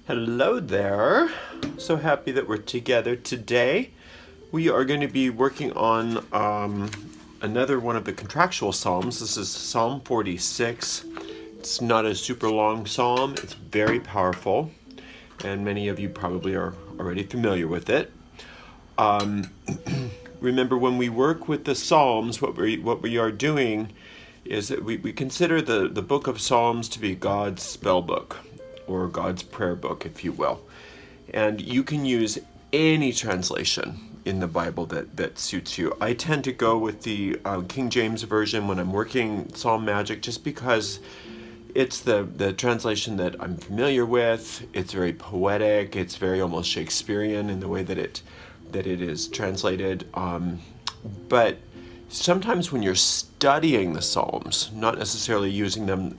Hello there. So happy that we're together today. We are going to be working on another one of the contractual psalms. This is Psalm 46. It's not a super long psalm. It's very powerful, and many of you probably are already familiar with it. Remember, when we work with the psalms, what we are doing is that we consider the book of Psalms to be God's spell book, or God's prayer book, if you will. And you can use any translation in the Bible that suits you. I tend to go with the King James Version when I'm working Psalm Magic, just because it's the translation that I'm familiar with. It's very poetic. It's very almost Shakespearean in the way that it is translated. But sometimes when you're studying the Psalms, not necessarily using them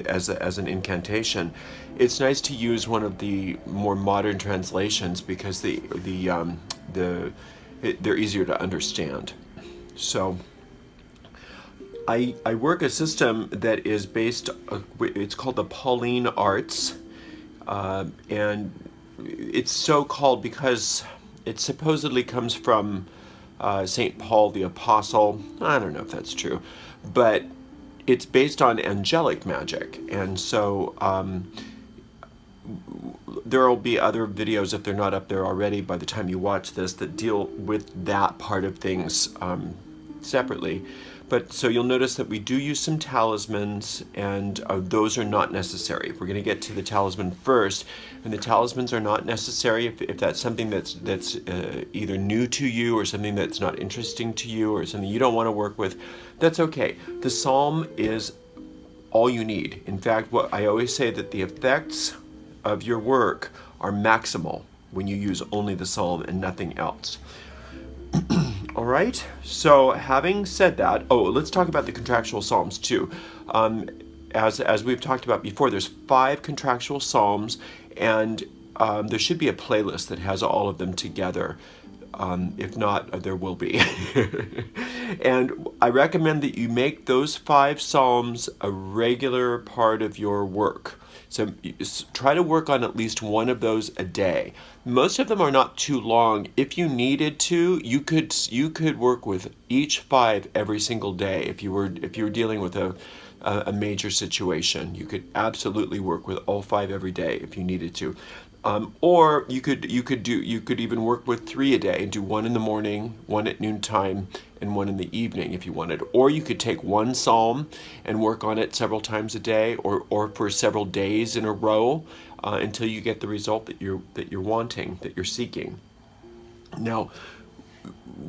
as an incantation, it's nice to use one of the more modern translations because they're easier to understand. So I work a system that is based, it's called the Pauline Arts, and it's so called because it supposedly comes from St. Paul the Apostle. I don't know if that's true, but it's based on angelic magic. And so there will be other videos, if they're not up there already by the time you watch this, that deal with that part of things separately. But so you'll notice that we do use some talismans, and those are not necessary. We're going to get to the talisman first, and the talismans are not necessary if that's something that's either new to you, or something that's not interesting to you, or something you don't want to work with. That's okay. The psalm is all you need. In fact, what I always say, that the effects of your work are maximal when you use only the psalm and nothing else. All right, so having said that, let's talk about the contractual psalms too. As we've talked about before, there's 5 contractual psalms, and there should be a playlist that has all of them together. If not, there will be. And I recommend that you make those 5 psalms a regular part of your work. So try to work on at least one of those a day. Most of them are not too long. If you needed to, you could work with each 5 every single day. If you were dealing with a major situation, you could absolutely work with all 5 every day if you needed to. Or you could even work with 3 a day and do 1 in the morning, 1 at noontime, and 1 in the evening if you wanted. Or you could take one psalm and work on it several times a day, or for several days in a row, until you get the result that you're wanting, that you're seeking. Now,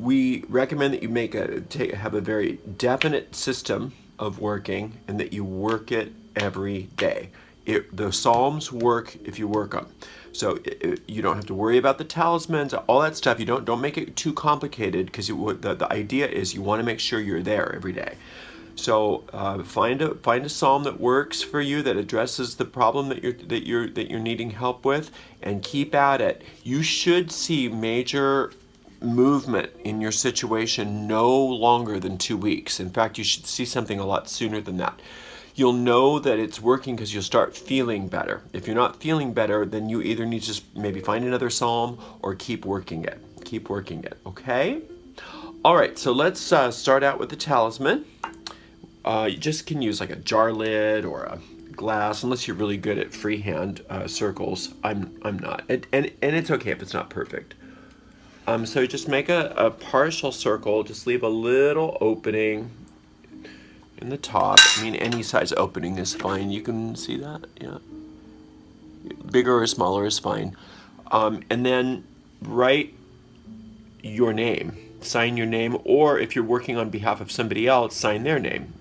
we recommend that you have a very definite system of working, and that you work it every day. The psalms work if you work them. So you don't have to worry about the talismans, all that stuff. You don't make it too complicated, because the idea is you want to make sure you're there every day. So find a psalm that works for you, that addresses the problem that you're needing help with, and keep at it. You should see major movement in your situation no longer than 2 weeks. In fact, you should see something a lot sooner than that. You'll know that it's working because you'll start feeling better. If you're not feeling better, then you either need to just maybe find another psalm, or keep working it. Keep working it, okay? All right, so let's start out with the talisman. You just can use like a jar lid or a glass, unless you're really good at freehand circles. I'm not, and it's okay if it's not perfect. So just make a partial circle. Just leave a little opening in the top. I mean, any size opening is fine. You can see that, yeah. Bigger or smaller is fine. And then write your name. Sign your name, or if you're working on behalf of somebody else, sign their name.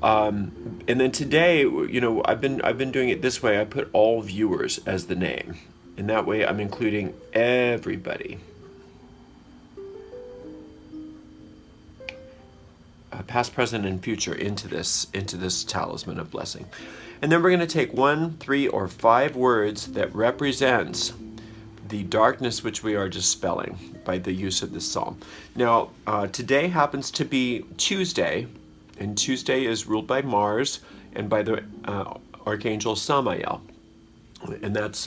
And then today, I've been doing it this way. I put all viewers as the name, and that way I'm including everybody. Past, present, and future into this talisman of blessing. And then we're going to take 1, 3, or 5 words that represents the darkness which we are dispelling by the use of this psalm. Now, today happens to be Tuesday, and Tuesday is ruled by Mars and by the archangel Samael. and that's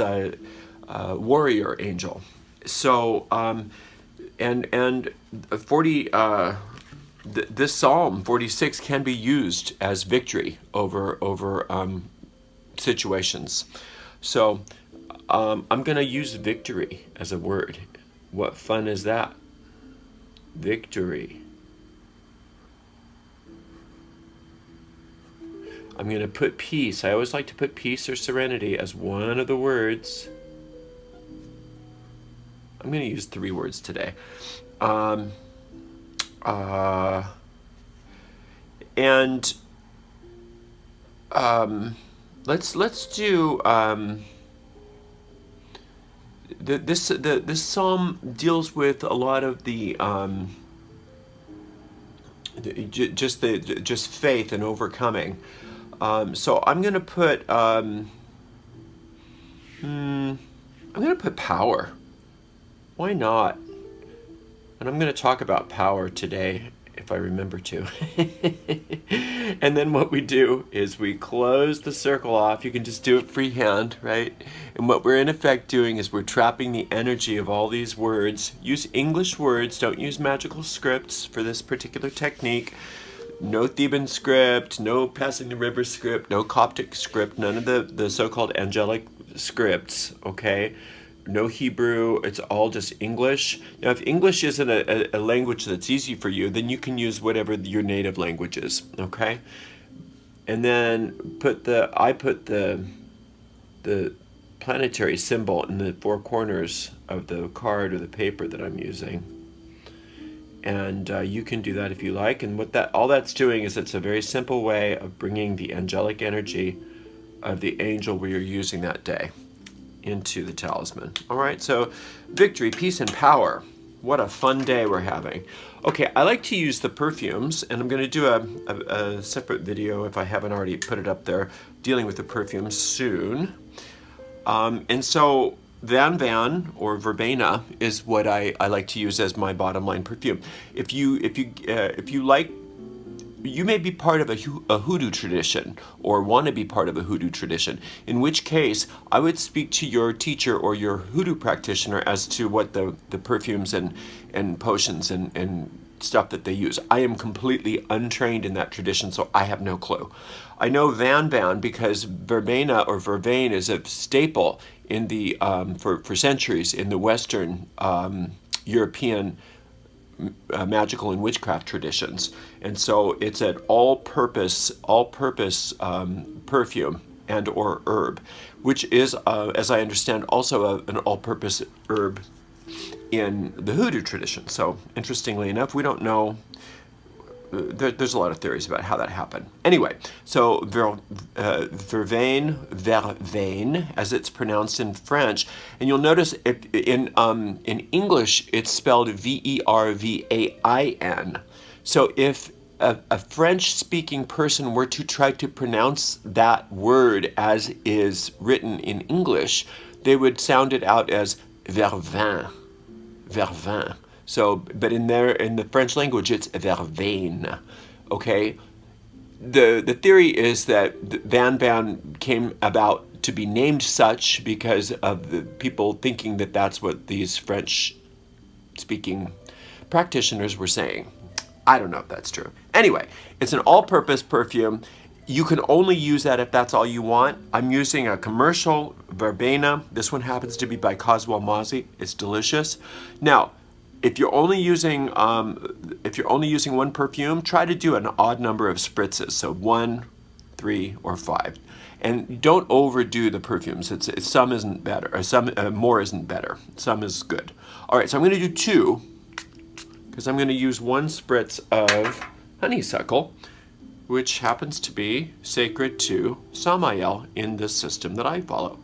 warrior angel. So and 40 this Psalm 46 can be used as victory over situations. So I'm going to use victory as a word. What fun is that? Victory. I'm going to put peace. I always like to put peace or serenity as one of the words. I'm going to use 3 words today. And let's do this psalm deals with a lot of the just faith and overcoming. So I'm going to put power. Why not? And I'm going to talk about power today, if I remember to. And then what we do is we close the circle off. You can just do it freehand, right? And what we're in effect doing is we're trapping the energy of all these words. Use English words. Don't use magical scripts for this particular technique. No Theban script, no Passing the River script, no Coptic script, none of the so-called angelic scripts, okay? No Hebrew, it's all just English. Now, if English isn't a language that's easy for you, then you can use whatever your native language is, okay? And then I put the planetary symbol in the 4 corners of the card or the paper that I'm using. And you can do that if you like. And all that's doing is it's a very simple way of bringing the angelic energy of the angel we are using that day into the talisman. All right, so victory, peace, and power. What a fun day we're having. Okay, I like to use the perfumes, and I'm going to do a separate video, if I haven't already put it up there, dealing with the perfumes soon. And so Van or verbena is what I like to use as my bottom line perfume. If you like, you may be part of a hoodoo tradition or want to be part of a hoodoo tradition, in which case I would speak to your teacher or your hoodoo practitioner as to what the perfumes and potions and stuff that they use. I am completely untrained in that tradition, so I have no clue. I know Van because verbena or vervain is a staple in the for centuries in the Western European magical and witchcraft traditions, and so it's an all-purpose perfume and or herb, which is, as I understand, also an all-purpose herb in the hoodoo tradition. So interestingly enough, we don't know. There's a lot of theories about how that happened. Anyway, so vervain, as it's pronounced in French, and you'll notice in English it's spelled Vervain. So if a French-speaking person were to try to pronounce that word as is written in English, they would sound it out as vervin. So, but in the French language, it's vervain, okay? The theory is that Van came about to be named such because of the people thinking that that's what these French-speaking practitioners were saying. I don't know if that's true. Anyway, it's an all-purpose perfume. You can only use that if that's all you want. I'm using a commercial verbena. This one happens to be by Coswell Mozzie. It's delicious. Now, if you're only using one perfume, try to do an odd number of spritzes. So 1, 3, or 5, and don't overdo the perfumes. It's some isn't better, or some more isn't better. Some is good. All right, so I'm going to do 2 because I'm going to use 1 spritz of honeysuckle, which happens to be sacred to Samael in this system that I follow.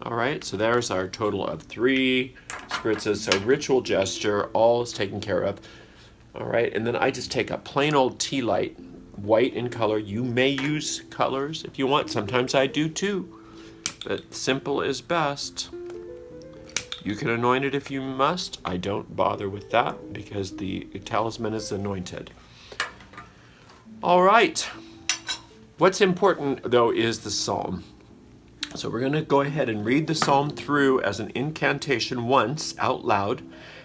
All right, so there's our total of 3 spritzes. So ritual gesture, all is taken care of. All right, and then I just take a plain old tea light, white in color. You may use colors if you want. Sometimes I do too, but simple is best. You can anoint it if you must. I don't bother with that because the talisman is anointed. All right. What's important, though, is the psalm. So we're going to go ahead and read the psalm through as an incantation once out loud,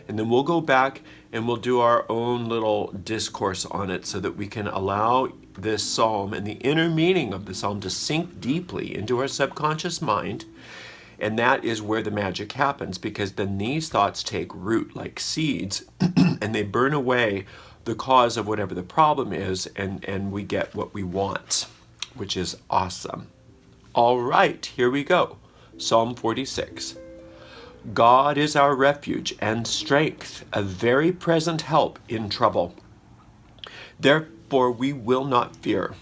and then we'll go back and we'll do our own little discourse on it so that we can allow this psalm and the inner meaning of the psalm to sink deeply into our subconscious mind. And that is where the magic happens, because then these thoughts take root like seeds and they burn away the cause of whatever the problem is, and we get what we want, which is awesome. All right, here we go. Psalm 46. God is our refuge and strength, a very present help in trouble. Therefore we will not fear,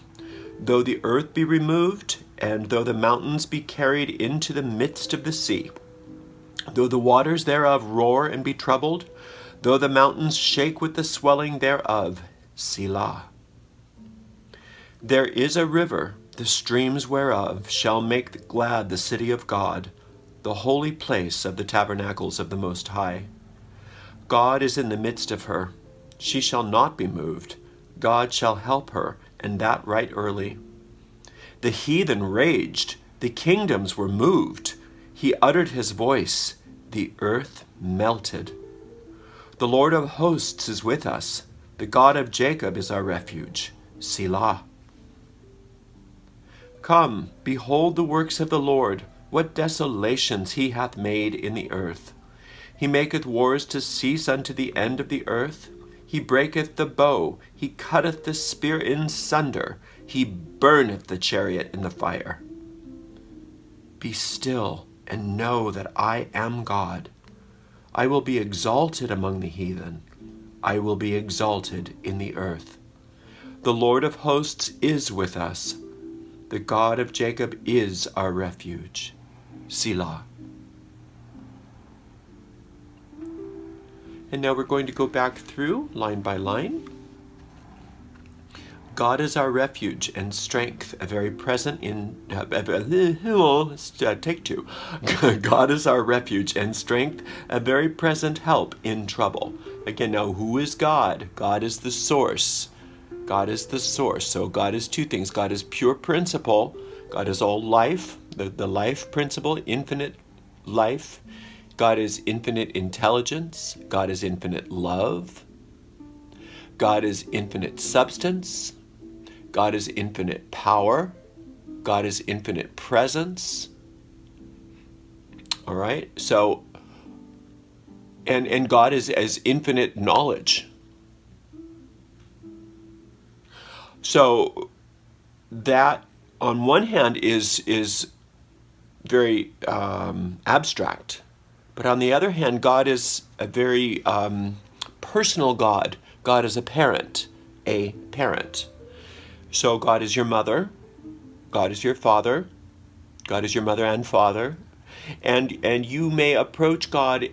though the earth be removed, and though the mountains be carried into the midst of the sea, though the waters thereof roar and be troubled, though the mountains shake with the swelling thereof. Selah. There is a river, the streams whereof shall make glad the city of God, the holy place of the tabernacles of the Most High. God is in the midst of her. She shall not be moved. God shall help her, and that right early. The heathen raged, the kingdoms were moved. He uttered his voice, the earth melted. The Lord of hosts is with us. The God of Jacob is our refuge. Selah. Come, behold the works of the Lord, what desolations he hath made in the earth. He maketh wars to cease unto the end of the earth. He breaketh the bow, he cutteth the spear in sunder, he burneth the chariot in the fire. Be still, and know that I am God. I will be exalted among the heathen. I will be exalted in the earth. The Lord of hosts is with us. The God of Jacob is our refuge. Selah. And now we're going to go back through line by line. God is our refuge and strength, a very present in... take two. God is our refuge and strength, a very present help in trouble. Again, now who is God? God is the source. God is the source. So God is two things. God is pure principle. God is all life, the life principle, infinite life. God is infinite intelligence. God is infinite love. God is infinite substance. God is infinite power. God is infinite presence. All right? So, and God is as infinite knowledge. So that, on one hand, is very abstract. But on the other hand, God is a very personal God. God is a parent. So God is your mother. God is your father. God is your mother and father. And you may approach God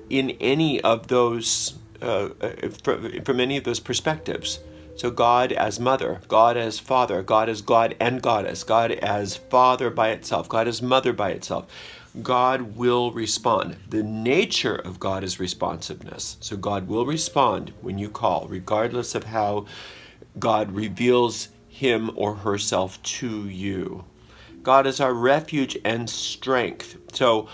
in any of those, from any of those perspectives. So God as mother, God as father, God as God and goddess, God as father by itself, God as mother by itself. God will respond. The nature of God is responsiveness. So God will respond when you call, regardless of how God reveals him or herself to you. God is our refuge and strength. So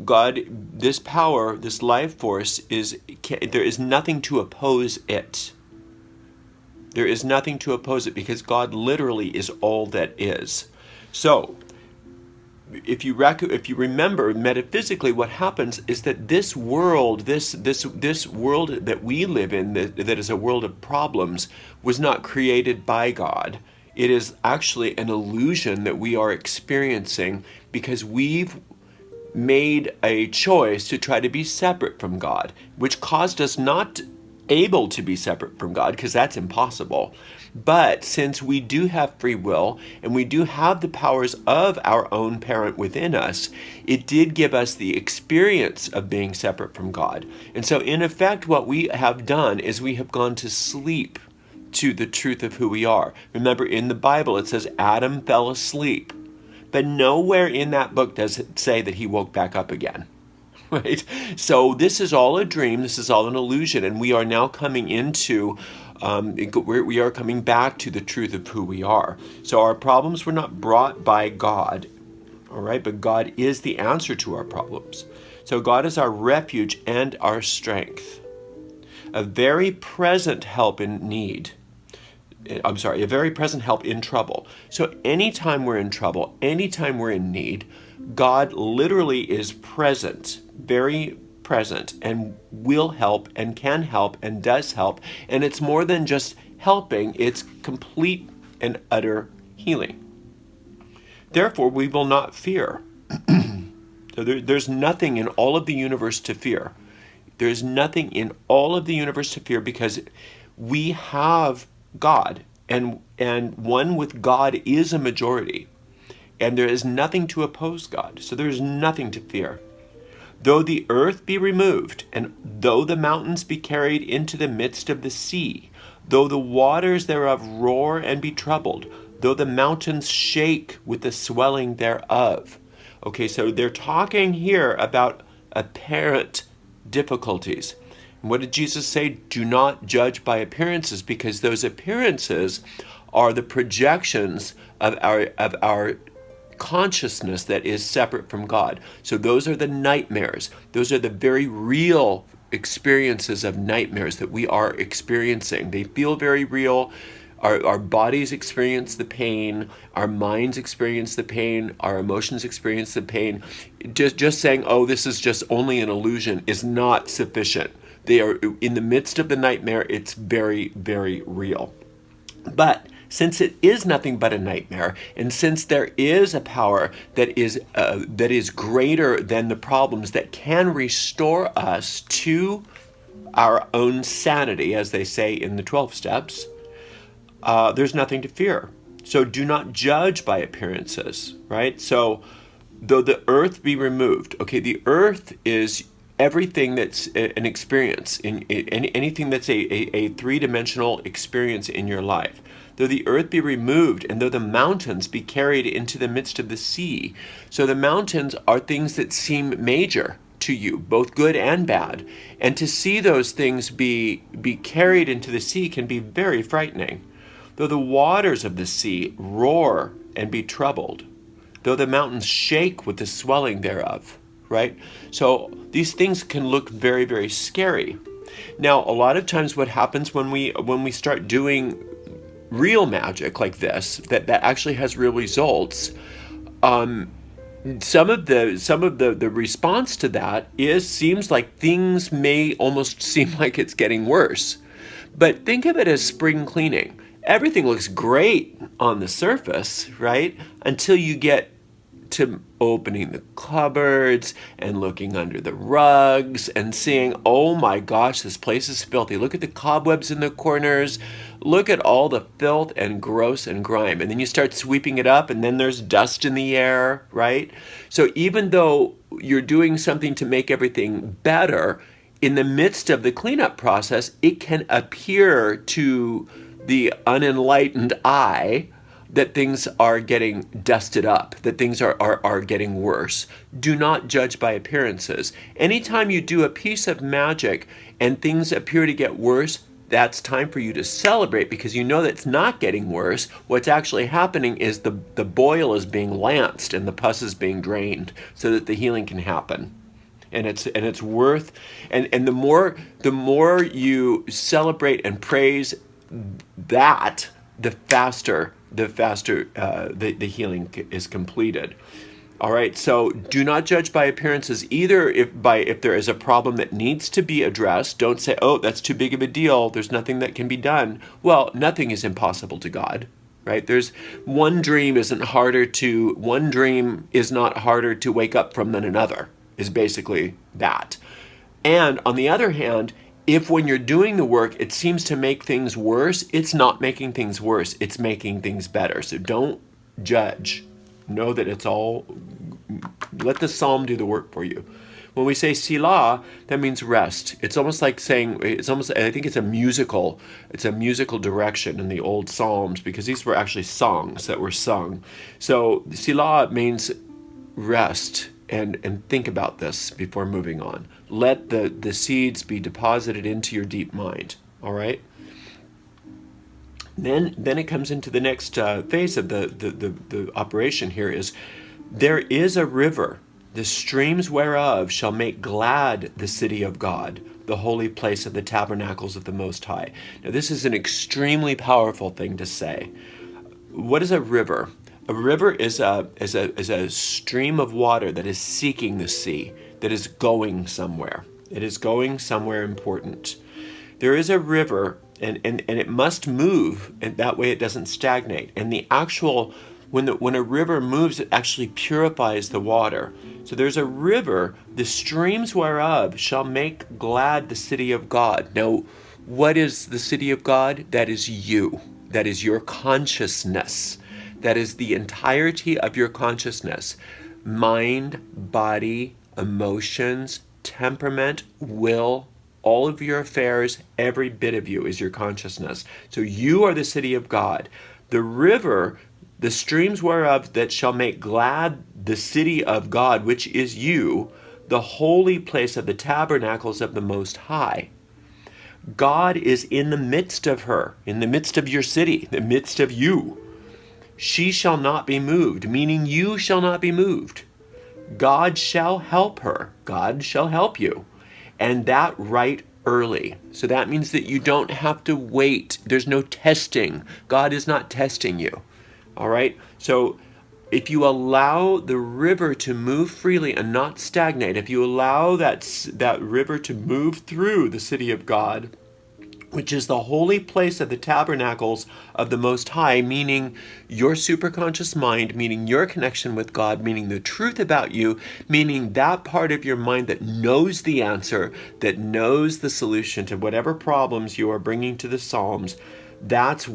God, this power, this life force, there is nothing to oppose it. There is nothing to oppose it, because God literally is all that is. So, if you remember metaphysically, what happens is that this world, this world that we live in, that is a world of problems, was not created by God. It is actually an illusion that we are experiencing because we've made a choice to try to be separate from God, which caused us not able to be separate from God, because that's impossible. But since we do have free will and we do have the powers of our own parent within us, it did give us the experience of being separate from God. And so in effect, what we have done is we have gone to sleep to the truth of who we are. Remember, in the Bible it says Adam fell asleep, but nowhere in that book does it say that he woke back up again. Right? So this is all a dream, this is all an illusion, and we are now coming into, we are coming back to the truth of who we are. So our problems were not brought by God. all right? But God is the answer to our problems. So God is our refuge and our strength, a very present help in need. A very present help in trouble. So anytime we're in trouble, anytime we're in need, God literally is present, very present, and will help and can help and does help. And it's more than just helping, it's complete and utter healing. Therefore, we will not fear. So there's nothing in all of the universe to fear. There's nothing in all of the universe to fear because we have God, and one with God is a majority, and there is nothing to oppose God. So there's nothing to fear. Though the earth be removed, and though the mountains be carried into the midst of the sea, though the waters thereof roar and be troubled, though the mountains shake with the swelling thereof. Okay, so they're talking here about apparent difficulties. And what did Jesus say? Do not judge by appearances, because those appearances are the projections of our consciousness that is separate from God. So those are the nightmares. Those are the very real experiences of nightmares that we are experiencing. They feel very real. Our bodies experience the pain, our minds experience the pain, our emotions experience the pain. Just saying, oh, this is just only an illusion is not sufficient. They are in the midst of the nightmare. It's very, very real. But since it is nothing but a nightmare, and since there is a power that is greater than the problems, that can restore us to our own sanity, as they say in the 12 steps, there's nothing to fear. So do not judge by appearances, right? So though the earth be removed, okay, the earth is everything that's an experience, in anything that's a three-dimensional experience in your life. Though the earth be removed, and though the mountains be carried into the midst of the sea. So the mountains are things that seem major to you, both good and bad. And to see those things be carried into the sea can be very frightening. Though the waters of the sea roar and be troubled, though the mountains shake with the swelling thereof, right? So these things can look very, very scary. Now, a lot of times what happens when we start doing real magic like this, that actually has real results, some of the response to that seems like things may almost seem like it's getting worse. But think of it as spring cleaning. Everything looks great on the surface, right? Until you get to opening the cupboards and looking under the rugs and seeing, oh my gosh, this place is filthy. Look at the cobwebs in the corners. Look at all the filth and gross and grime. And then you start sweeping it up, and then there's dust in the air, right? So even though you're doing something to make everything better, in the midst of the cleanup process, it can appear to the unenlightened eye that things are getting dusted up, that things are getting worse. Do not judge by appearances. Anytime you do a piece of magic and things appear to get worse, that's time for you to celebrate, because you know that it's not getting worse. What's actually happening is the boil is being lanced and the pus is being drained so that the healing can happen. And it's worth, and the more you celebrate and praise that, the faster the healing is completed. All right, so do not judge by appearances, either if there is a problem that needs to be addressed. Don't say, oh, that's too big of a deal, there's nothing that can be done. Well, nothing is impossible to God, right? One dream is not harder to wake up from than another, is basically that. And on the other hand, if when you're doing the work, it seems to make things worse, it's not making things worse, it's making things better. So don't judge. Know that it's all, let the psalm do the work for you. When we say Selah, that means rest. It's almost like saying, I think it's a musical direction in the old psalms, because these were actually songs that were sung. So Selah means rest. And think about this before moving on. Let the seeds be deposited into your deep mind. All right. Then it comes into the next phase of the operation here is There is a river, the streams whereof shall make glad the city of God, the holy place of the tabernacles of the Most High. Now, this is an extremely powerful thing to say. What is a river? A river is a stream of water that is seeking the sea, that is going somewhere. It is going somewhere important. There is a river, and it must move, and that way it doesn't stagnate. And the actual, when a river moves, it actually purifies the water. So there's a river, the streams whereof shall make glad the city of God. Now, what is the city of God? That is you. That is your consciousness. That is the entirety of your consciousness. Mind, body, emotions, temperament, will, all of your affairs, every bit of you is your consciousness. So you are the city of God. The river, the streams whereof that shall make glad the city of God, which is you, the holy place of the tabernacles of the Most High. God is in the midst of her, in the midst of your city, the midst of you. She shall not be moved, meaning you shall not be moved. God shall help her. God shall help you. And that right early. So that means that you don't have to wait. There's no testing. God is not testing you. All right? So if you allow the river to move freely and not stagnate, if you allow that river to move through the city of God, which is the holy place of the tabernacles of the Most High, meaning your superconscious mind, meaning your connection with God, meaning the truth about you, meaning that part of your mind that knows the answer, that knows the solution to whatever problems you are bringing to the Psalms. That's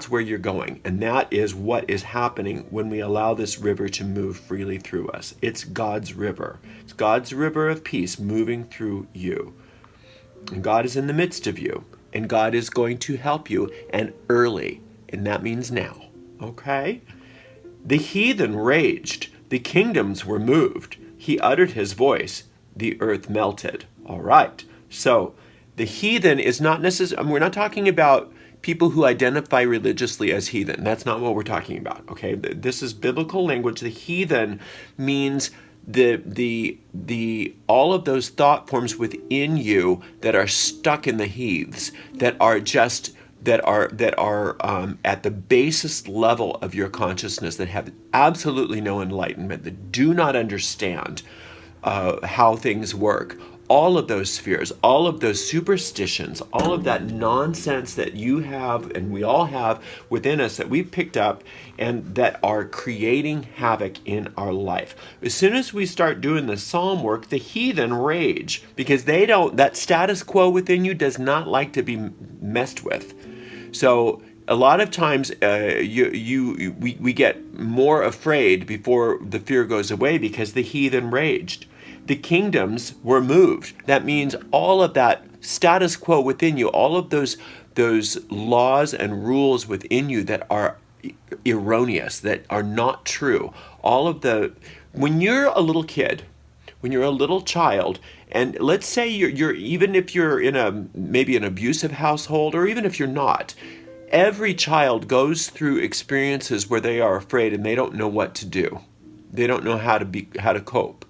where you're going. And that is what is happening when we allow this river to move freely through us. It's God's river. It's God's river of peace moving through you. And God is in the midst of you. And God is going to help you, and early. And that means now. Okay? The heathen raged. The kingdoms were moved. He uttered his voice. The earth melted. All right. So the heathen is not necessarily, we're not talking about people who identify religiously as heathen. That's not what we're talking about. Okay? This is biblical language. The heathen means the all of those thought forms within you that are stuck in the heaths, that are at the basest level of your consciousness, that have absolutely no enlightenment, that do not understand how things work. All of those spheres, all of those superstitions, all of that nonsense that you have and we all have within us that we've picked up and that are creating havoc in our life. As soon as we start doing the psalm work, the heathen rage because that status quo within you does not like to be messed with. So a lot of times we get more afraid before the fear goes away because the heathen raged. The kingdoms were moved. That means all of that status quo within you, all of those laws and rules within you that are erroneous, that are not true. When you're a little kid, when you're a little child, and let's say you're even if you're in maybe an abusive household, or even if you're not, every child goes through experiences where they are afraid and they don't know what to do. They don't know how to cope.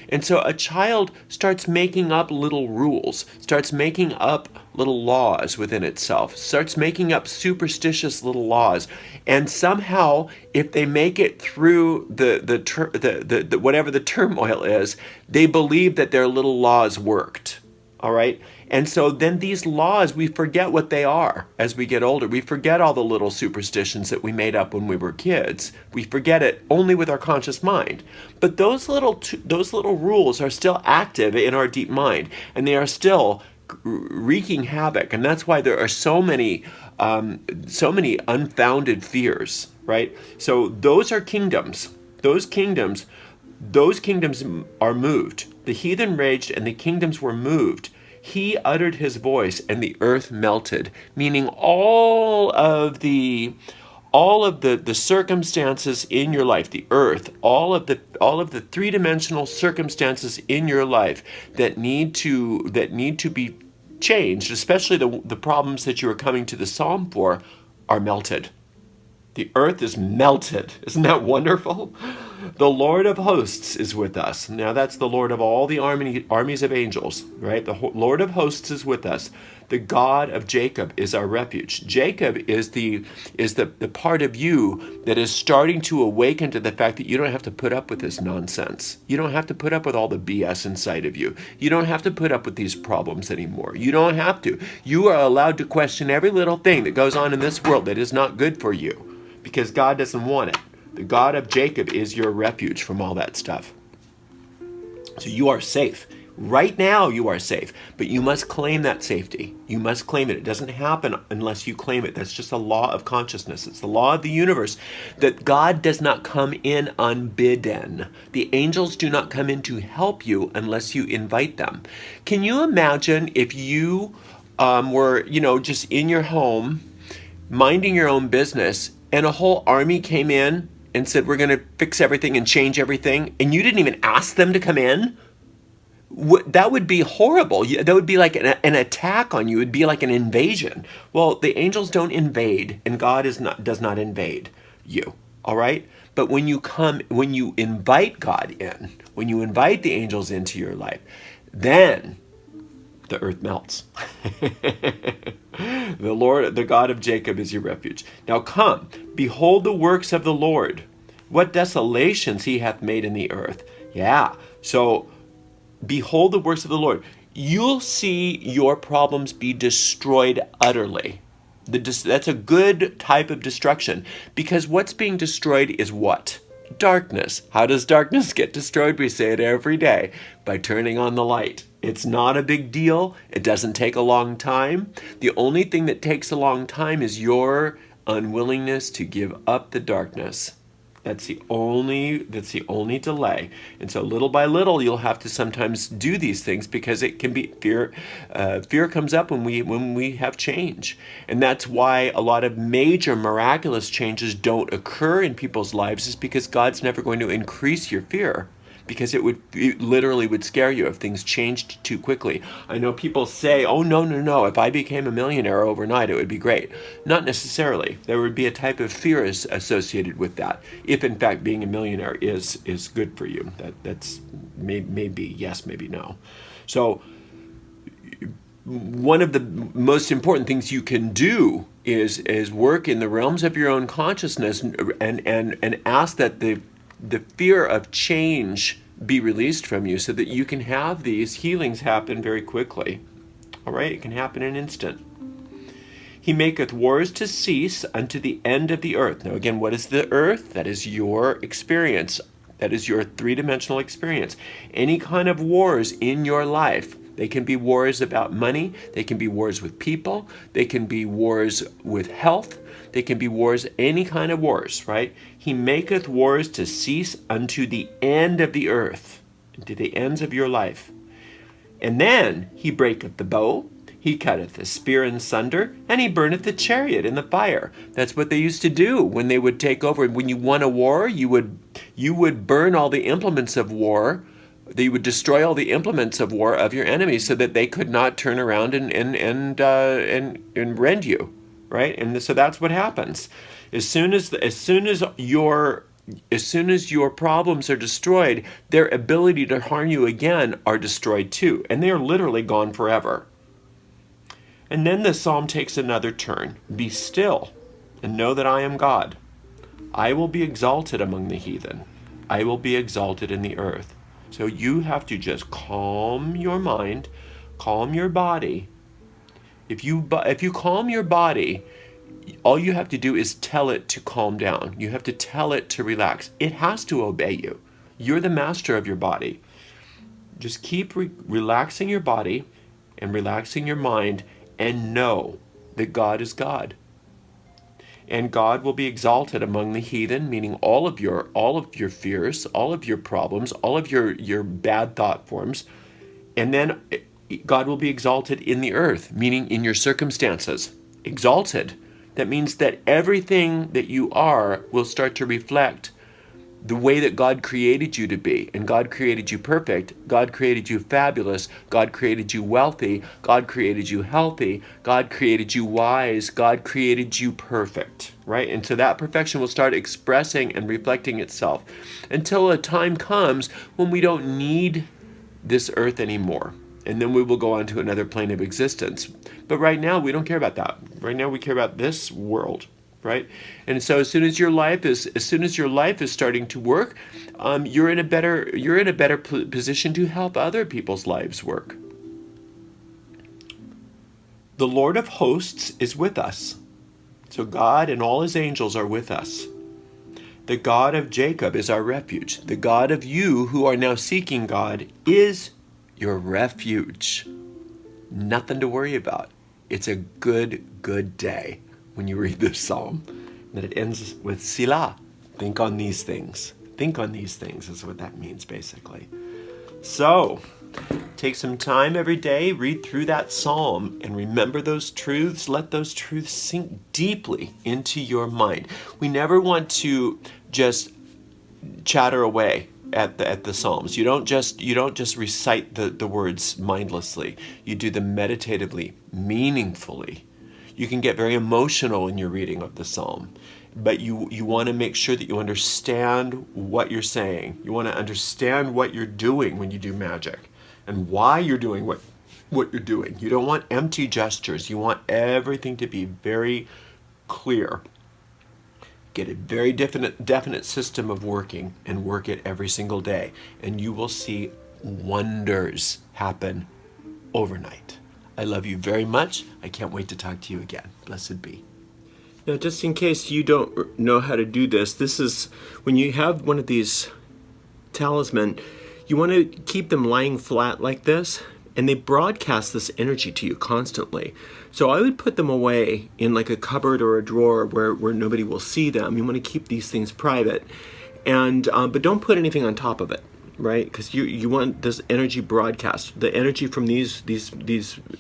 And so a child starts making up little rules, starts making up little laws within itself, starts making up superstitious little laws. And somehow, if they make it through the whatever the turmoil is, they believe that their little laws worked. All right? And so then these laws, we forget what they are as we get older. We forget all the little superstitions that we made up when we were kids. We forget it only with our conscious mind. But those little rules are still active in our deep mind, and they are still wreaking havoc. And that's why there are so many unfounded fears, right? So those are kingdoms. Those kingdoms are moved. The heathen raged, and the kingdoms were moved. He uttered his voice, and the earth melted, meaning all of the circumstances in your life, the earth, all of the three-dimensional circumstances in your life that need to be changed, especially the problems that you are coming to the psalm for, are melted. The earth is melted. Isn't that wonderful? The Lord of hosts is with us. Now that's the Lord of all the armies of angels, right? The Lord of hosts is with us. The God of Jacob is our refuge. Jacob is the part of you that is starting to awaken to the fact that you don't have to put up with this nonsense. You don't have to put up with all the BS inside of you. You don't have to put up with these problems anymore. You don't have to. You are allowed to question every little thing that goes on in this world that is not good for you, because God doesn't want it. The God of Jacob is your refuge from all that stuff. So you are safe. Right now you are safe, but you must claim that safety. You must claim it. It doesn't happen unless you claim it. That's just a law of consciousness. It's the law of the universe that God does not come in unbidden. The angels do not come in to help you unless you invite them. Can you imagine if you were, just in your home, minding your own business, and a whole army came in and said, we're going to fix everything and change everything, and you didn't even ask them to come in? That would be horrible. That would be like an attack on you. It would be like an invasion. Well, the angels don't invade, and God does not invade you, all right? But when you invite God in, when you invite the angels into your life, then the earth melts. The Lord, the God of Jacob, is your refuge. Now come, behold the works of the Lord. What desolations he hath made in the earth. Yeah, so behold the works of the Lord. You'll see your problems be destroyed utterly. That's a good type of destruction, because what's being destroyed is what? Darkness. How does darkness get destroyed? We say it every day, by turning on the light. It's not a big deal. It doesn't take a long time. The only thing that takes a long time is your unwillingness to give up the darkness. That's the only delay. And so little by little, you'll have to sometimes do these things, because it can be fear. Fear comes up when we have change. And that's why a lot of major miraculous changes don't occur in people's lives, is because God's never going to increase your fear, because it literally would scare you if things changed too quickly. I know people say, oh, no, if I became a millionaire overnight, it would be great. Not necessarily. There would be a type of fear associated with that, if in fact being a millionaire is good for you. That's maybe yes, maybe no. So one of the most important things you can do is work in the realms of your own consciousness and ask that the fear of change be released from you, so that you can have these healings happen very quickly. All right, it can happen in an instant. He maketh wars to cease unto the end of the earth. Now again, what is the earth? That is your experience. That is your three-dimensional experience. Any kind of wars in your life. They can be wars about money. They can be wars with people. They can be wars with health. They can be wars, any kind of wars, right? He maketh wars to cease unto the end of the earth, to the ends of your life. And then he breaketh the bow, he cutteth the spear in sunder, and he burneth the chariot in the fire. That's what they used to do when they would take over. When you won a war, you would burn all the implements of war. They would destroy all the implements of war of your enemies, so that they could not turn around and rend you. Right? And so that's what happens. As soon as your problems are destroyed, their ability to harm you again are destroyed too. And they are literally gone forever. And then the psalm takes another turn. Be still and know that I am God. I will be exalted among the heathen. I will be exalted in the earth. So you have to just calm your mind, calm your body. If you calm your body, all you have to do is tell it to calm down. You have to tell it to relax. It has to obey you. You're the master of your body. Just keep relaxing your body and relaxing your mind, and know that God is God. And God will be exalted among the heathen, meaning all of your fears, all of your problems, all of your bad thought forms. And then God will be exalted in the earth, meaning in your circumstances. Exalted. That means that everything that you are will start to reflect the way that God created you to be. And God created you perfect. God created you fabulous. God created you wealthy. God created you healthy. God created you wise. God created you perfect, right? And so that perfection will start expressing and reflecting itself until a time comes when we don't need this earth anymore. And then we will go on to another plane of existence. But right now, we don't care about that. Right now, we care about this world, right? And so as soon as your life is starting to work, you're in a better position to help other people's lives work. The Lord of hosts is with us. So God and all his angels are with us. The God of Jacob is our refuge. The God of you who are now seeking God is your refuge. Nothing to worry about. It's a good day when you read this psalm. And then it ends with Selah. Think on these things. Think on these things is what that means, basically. So, take some time every day, read through that psalm, and remember those truths. Let those truths sink deeply into your mind. We never want to just chatter away at the psalms. You don't just recite the words mindlessly. You do them meditatively, meaningfully. You can get very emotional in your reading of the psalm, but you want to make sure that you understand what you're saying. You want to understand what you're doing when you do magic and why you're doing what you're doing. You don't want empty gestures. You want everything to be very clear. Get a very definite system of working and work it every single day, and you will see wonders happen overnight. I love you very much. I can't wait to talk to you again. Blessed be. Now, just in case you don't know how to do this, this is when you have one of these talisman, you want to keep them lying flat like this, and they broadcast this energy to you constantly. So I would put them away in like a cupboard or a drawer where nobody will see them. You want to keep these things private, and but don't put anything on top of it, right? Because you want this energy broadcast. The energy from these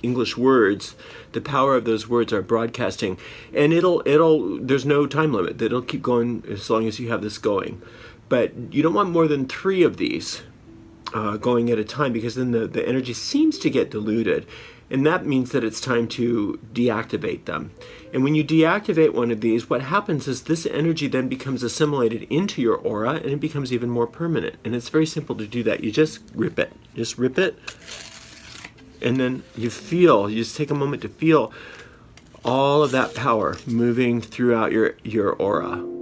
English words, the power of those words are broadcasting, and it'll there's no time limit. It'll keep going as long as you have this going. But you don't want more than 3 of these going at a time, because then the energy seems to get diluted, and that means that it's time to deactivate them. And when you deactivate one of these, what happens is this energy then becomes assimilated into your aura, and it becomes even more permanent. And it's very simple to do that. You just rip it, and then you just take a moment to feel all of that power moving throughout your aura.